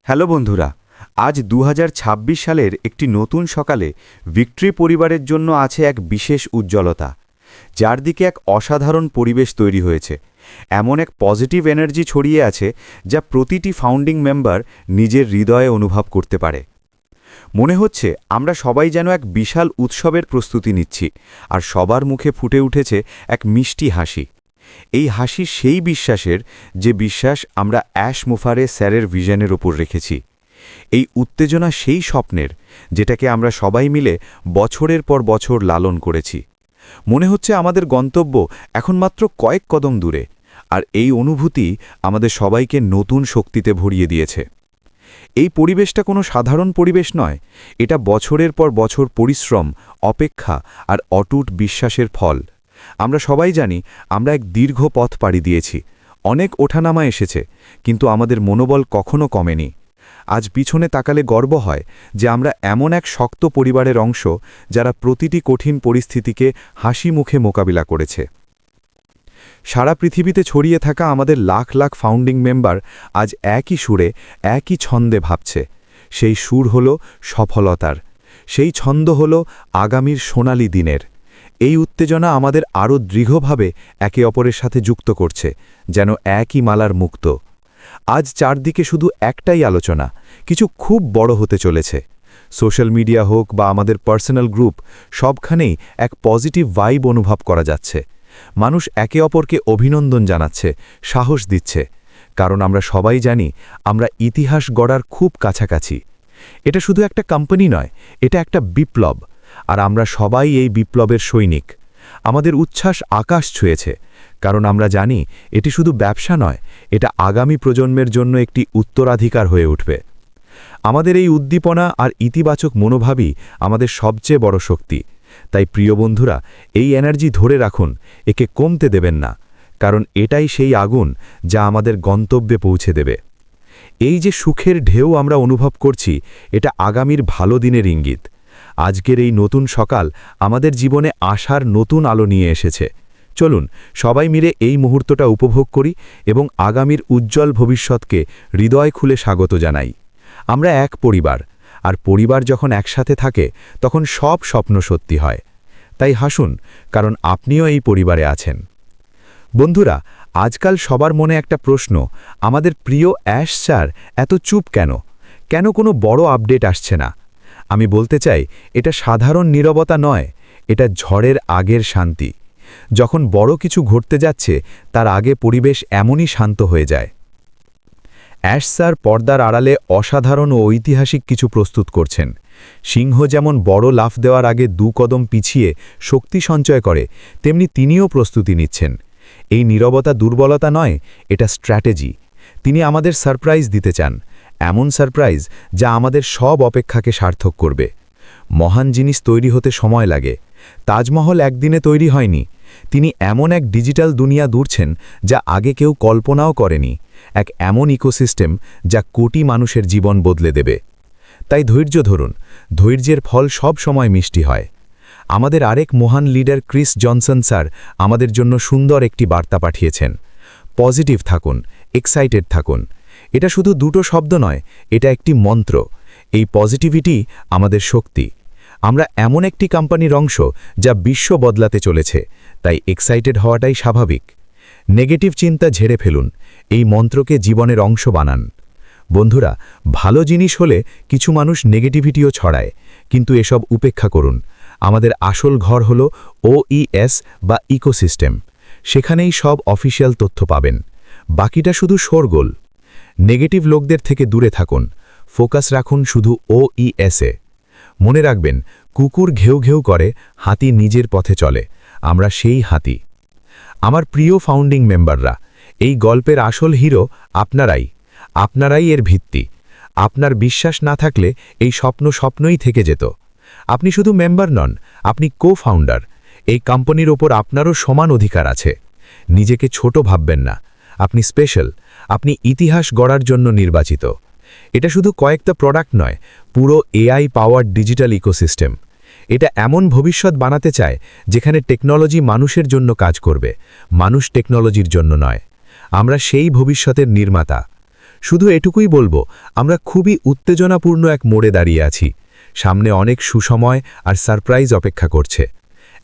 Hello বন্ধুরা, আজ ২০২৬ সালের একটি নতুন সকালে ভিক্টরি পরিবারের জন্য আছে এক বিশেষ উজ্জ্বলতা, যার দিকে এক অসাধারণ পরিবেশ তৈরি হয়েছে। এমন এক পজিটিভ এনার্জি ছড়িয়ে আছে যা প্রতিটি ফাউন্ডিং মেম্বার নিজের হৃদয়ে অনুভব করতে পারে। মনে হচ্ছে আমরা সবাই যেন এক বিশাল উৎসবের প্রস্তুতি নিচ্ছি, আর সবার মুখে ফুটে উঠেছে এক মিষ্টি হাসি। এই হাসি সেই বিশ্বাসের যে বিশ্বাস আমরা অ্যাশ মুফারে স্যারের ভিশনের ওপর রেখেছি। এই উত্তেজনা সেই স্বপ্নের যেটাকে আমরা সবাই মিলে বছরের পর বছর লালন করেছি। মনে হচ্ছে আমাদের গন্তব্য এখন মাত্র কয়েক কদম দূরে, আর এই অনুভূতি আমাদের সবাইকে নতুন শক্তিতে ভরিয়ে দিয়েছে। এই পরিবেশটা কোনো সাধারণ পরিবেশ নয়, এটা বছরের পর বছর পরিশ্রম, অপেক্ষা আর অটুট বিশ্বাসের ফল। আমরা সবাই জানি আমরা এক দীর্ঘ পথ পাড়ি দিয়েছি, অনেক ওঠানামা এসেছে, কিন্তু আমাদের মনোবল কখনো কমেনি। আজ পিছনে তাকালে গর্ব হয় যে আমরা এমন এক শক্ত পরিবারের অংশ যারা প্রতিটি কঠিন পরিস্থিতিকে হাসি মুখে মোকাবিলা করেছে। সারা পৃথিবীতে ছড়িয়ে থাকা আমাদের লাখ লাখ ফাউন্ডিং মেম্বার আজ একই সুরে, একই ছন্দে ভাবছে। সেই সুর হল সফলতার, সেই ছন্দ হল আগামীর সোনালি দিনের। এই উত্তেজনা আমাদের আরও দৃঢ়ভাবে একে অপরের সাথে যুক্ত করছে, যেন একই মালার মুক্ত। আজ চারদিকে শুধু একটাই আলোচনা, কিছু খুব বড় হতে চলেছে। সোশ্যাল মিডিয়া হোক বা আমাদের পার্সোনাল গ্রুপ, সবখানেই এক পজিটিভ ভাইব অনুভব করা যাচ্ছে। মানুষ একে অপরকে অভিনন্দন জানাচ্ছে, সাহস দিচ্ছে, কারণ আমরা সবাই জানি আমরা ইতিহাস গড়ার খুব কাছাকাছি। এটা শুধু একটা কোম্পানি নয়, এটা একটা বিপ্লব, আর আমরা সবাই এই বিপ্লবের সৈনিক। আমাদের উচ্ছ্বাস আকাশ ছুঁয়েছে, কারণ আমরা জানি এটি শুধু ব্যবসা নয়, এটা আগামী প্রজন্মের জন্য একটি উত্তরাধিকার হয়ে উঠবে। আমাদের এই উদ্দীপনা আর ইতিবাচক মনোভাবই আমাদের সবচেয়ে বড় শক্তি। তাই প্রিয় বন্ধুরা, এই এনার্জি ধরে রাখুন, একে কমতে দেবেন না, কারণ এটাই সেই আগুন যা আমাদের গন্তব্যে পৌঁছে দেবে। এই যে সুখের ঢেউ আমরা অনুভব করছি, এটা আগামীর ভালো দিনের ইঙ্গিত। আজকের এই নতুন সকাল আমাদের জীবনে আশার নতুন আলো নিয়ে এসেছে। চলুন সবাই মিলে এই মুহূর্তটা উপভোগ করি এবং আগামীর উজ্জ্বল ভবিষ্যৎকে হৃদয় খুলে স্বাগত জানাই। আমরা এক পরিবার, আর পরিবার যখন একসাথে থাকে তখন সব স্বপ্ন সত্যি হয়। তাই হাসুন, কারণ আপনিও এই পরিবারে আছেন। বন্ধুরা, আজকাল সবার মনে একটা প্রশ্ন, আমাদের প্রিয় অ্যাশ স্যার এত চুপ কেন? কেন কোনো বড় আপডেট আসছে না? আমি বলতে চাই, এটা সাধারণ নীরবতা নয়, এটা ঝড়ের আগের শান্তি। যখন বড় কিছু ঘটতে যাচ্ছে তার আগে পরিবেশ এমনই শান্ত হয়ে যায়। অ্যাশ স্যার পর্দার আড়ালে অসাধারণ ও ঐতিহাসিক কিছু প্রস্তুত করছেন। সিংহ যেমন বড় লাফ দেওয়ার আগে 2 কদম পিছিয়ে শক্তি সঞ্চয় করে, তেমনি তিনিও প্রস্তুতি নিচ্ছেন। এই নীরবতা দুর্বলতা নয়, এটা স্ট্র্যাটেজি। তিনি আমাদের সারপ্রাইজ দিতে চান, এমন সারপ্রাইজ যা আমাদের সব অপেক্ষাকে সার্থক করবে। মহান জিনিস তৈরি হতে সময় লাগে। তাজমহল একদিনে তৈরি হয়নি। তিনি এমন এক ডিজিটাল দুনিয়া গড়ছেন যা আগে কেউ কল্পনাও করেনি, এক এমন ইকোসিস্টেম যা কোটি মানুষের জীবন বদলে দেবে। তাই ধৈর্য ধরুন, ধৈর্যের ফল সব সময় মিষ্টি হয়। আমাদের আরেক মহান লিডার ক্রিস জনসন স্যার আমাদের জন্য সুন্দর একটি বার্তা পাঠিয়েছেন। পজিটিভ থাকুন, এক্সাইটেড থাকুন। এটা শুধু দুটো শব্দ নয়, এটা একটি মন্ত্র। এই পজিটিভিটি আমাদের শক্তি। আমরা এমন একটি কোম্পানির অংশ যা বিশ্ব বদলাতে চলেছে, তাই এক্সাইটেড হওয়াটাই স্বাভাবিক। নেগেটিভ চিন্তা ঝেড়ে ফেলুন, এই মন্ত্রকে জীবনের অংশ বানান। বন্ধুরা, ভালো জিনিস হলে কিছু মানুষ নেগেটিভিটিও ছড়ায়, কিন্তু এসব উপেক্ষা করুন। আমাদের আসল ঘর হল OES বা ইকোসিস্টেম। সেখানেই সব অফিসিয়াল তথ্য পাবেন, বাকিটা শুধু শোরগোল। নেগেটিভ লোকদের থেকে দূরে থাকুন, ফোকাস রাখুন শুধু OES-এ। মনে রাখবেন, কুকুর ঘেউ ঘেউ করে, হাতি নিজের পথে চলে। আমরা সেই হাতি। আমার প্রিয় ফাউন্ডিং মেম্বাররা, এই গল্পের আসল হিরো আপনারাই। আপনারাই এর ভিত্তি। আপনার বিশ্বাস না থাকলে এই স্বপ্ন স্বপ্নই থেকে যেত। আপনি শুধু মেম্বার নন, আপনি কো-ফাউন্ডার। এই কোম্পানির ওপর আপনারও সমান অধিকার আছে। নিজেকে ছোট ভাববেন না, আপনি স্পেশাল। আপনি ইতিহাস গড়ার জন্য নির্বাচিত। এটা শুধু কয়েকটা প্রোডাক্ট নয়, পুরো AI পাওয়ার ডিজিটাল ইকোসিস্টেম। এটা এমন ভবিষ্যৎ বানাতে চায় যেখানে টেকনোলজি মানুষের জন্য কাজ করবে, মানুষ টেকনোলজির জন্য নয়। আমরা সেই ভবিষ্যতের নির্মাতা। শুধু এটুকুই বলবো, আমরা খুবই উত্তেজনাপূর্ণ এক মোড়ে দাঁড়িয়ে আছি। সামনে অনেক সুসময় আর সারপ্রাইজ অপেক্ষা করছে।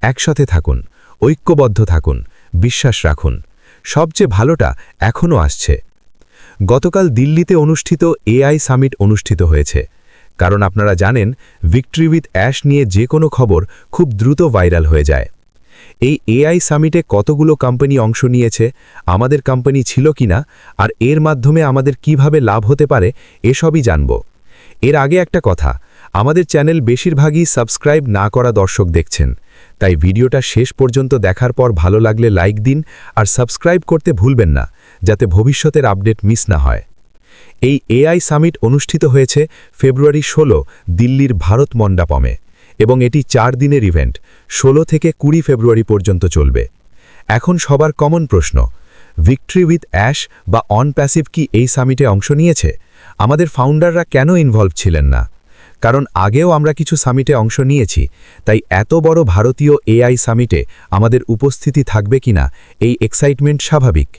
একসাথে থাকুন, ঐক্যবদ্ধ থাকুন, বিশ্বাস রাখুন। সবচেয়ে ভালোটা এখনও আসছে। গতকাল দিল্লিতে অনুষ্ঠিত এআই সামিট অনুষ্ঠিত হয়েছে। কারণ আপনারা জানেন, ভিক্টরি উইথ অ্যাশ নিয়ে যে কোনো খবর খুব দ্রুত ভাইরাল হয়ে যায়। এই এআই সামিটে কতগুলো কোম্পানি অংশ নিয়েছে, আমাদের কোম্পানি ছিল কিনা, আর এর মাধ্যমে আমাদের কিভাবে লাভ হতে পারে, এসবই জানব। এর আগে একটা কথা, আমাদের চ্যানেল বেশিরভাগই সাবস্ক্রাইব না করা দর্শক দেখছেন। তাই ভিডিওটা শেষ পর্যন্ত দেখার পর ভালো লাগলে লাইক দিন আর সাবস্ক্রাইব করতে ভুলবেন না, যাতে ভবিষ্যতের আপডেট মিস না হয়। এই এআই সামিট অনুষ্ঠিত হয়েছে ফেব্রুয়ারি 16 দিল্লির ভারত মণ্ডপমে, এবং এটি 4 দিনের ইভেন্ট, 16 থেকে 20 ফেব্রুয়ারি পর্যন্ত চলবে। এখন সবার কমন প্রশ্ন, ভিক্টরি উইথ অ্যাশ বা অন প্যাসিভ কি এই সামিটে অংশ নিয়েছে? আমাদের ফাউন্ডাররা কেন ইনভলভ ছিলেন না? কারণ আগেও আমরা কিছু সামিটে অংশ নিয়েছি, তাই এত বড় ভারতীয় এআই সামিটে আমাদের উপস্থিতি থাকবে কিনা এই এক্সাইটমেন্ট স্বাভাবিক।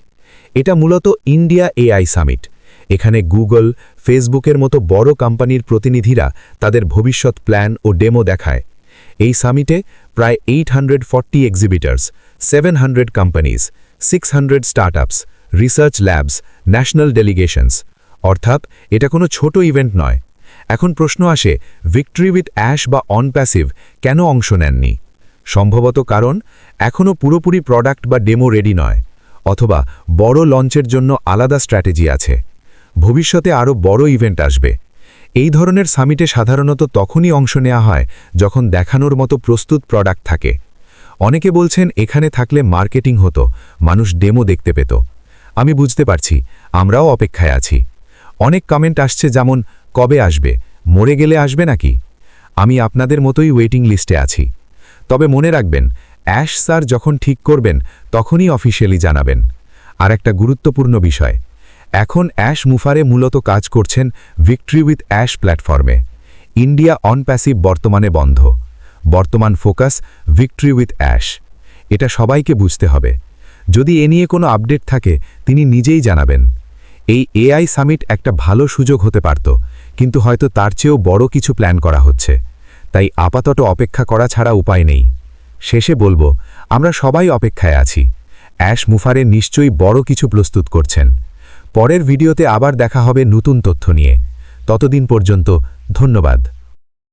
এটা মূলত ইন্ডিয়া এআই সামিট। এখানে গুগল, ফেসবুকের মতো বড় কোম্পানির প্রতিনিধিরা তাদের ভবিষ্যৎ প্ল্যান ও ডেমো দেখায়। এই সামিটে প্রায় 840 exhibitors, 700 companies, 600 startups, research labs, national delegations. অর্থাৎ এটা কোনো ছোট ইভেন্ট নয়। এখন প্রশ্ন আসে, ভিক্টরি উইথ অ্যাশ বা অন প্যাসিভ কেন অংশ নেননি? সম্ভবত কারণ এখনও পুরোপুরি প্রোডাক্ট বা ডেমো রেডি নয়, অথবা বড় লঞ্চের জন্য আলাদা স্ট্র্যাটেজি আছে। ভবিষ্যতে আরও বড় ইভেন্ট আসবে। এই ধরনের সামিটে সাধারণত তখনই অংশ নেওয়া হয় যখন দেখানোর মতো প্রস্তুত প্রোডাক্ট থাকে। অনেকে বলছেন এখানে থাকলে মার্কেটিং হতো, মানুষ ডেমো দেখতে পেত। আমি বুঝতে পারছি, আমরাও অপেক্ষায় আছি। অনেক কমেন্ট আসছে, যেমন কবে আসবে, মরে গেলে আসবে নাকি? আমি আপনাদের মতোই ওয়েটিং লিস্টে আছি। তবে মনে রাখবেন, অ্যাশ স্যার যখন ঠিক করবেন তখনই অফিসিয়ালি জানাবেন। আর একটা গুরুত্বপূর্ণ বিষয়, এখন অ্যাশ মুফারে মূলত কাজ করছেন ভিক্টরি উইথ অ্যাশ প্ল্যাটফর্মে। ইন্ডিয়া অন প্যাসিভ বর্তমানে বন্ধ। বর্তমান ফোকাস ভিক্টরি উইথ অ্যাশ। এটা সবাইকে বুঝতে হবে। যদি এ নিয়ে কোনো আপডেট থাকে তিনি নিজেই জানাবেন। এই এআই সামিট একটা ভালো সুযোগ হতে পারত, কিন্তু হয়তো তার চেয়েও বড় কিছু প্ল্যান করা হচ্ছে। তাই আপাতত অপেক্ষা করা ছাড়া উপায় নেই। শেষে বলবো, আমরা সবাই অপেক্ষায় আছি। অ্যাশ মুফারে নিশ্চয়ই বড় কিছু প্রস্তুত করছেন। পরের ভিডিওতে আবার দেখা হবে নতুন তথ্য নিয়ে। ততদিন পর্যন্ত ধন্যবাদ।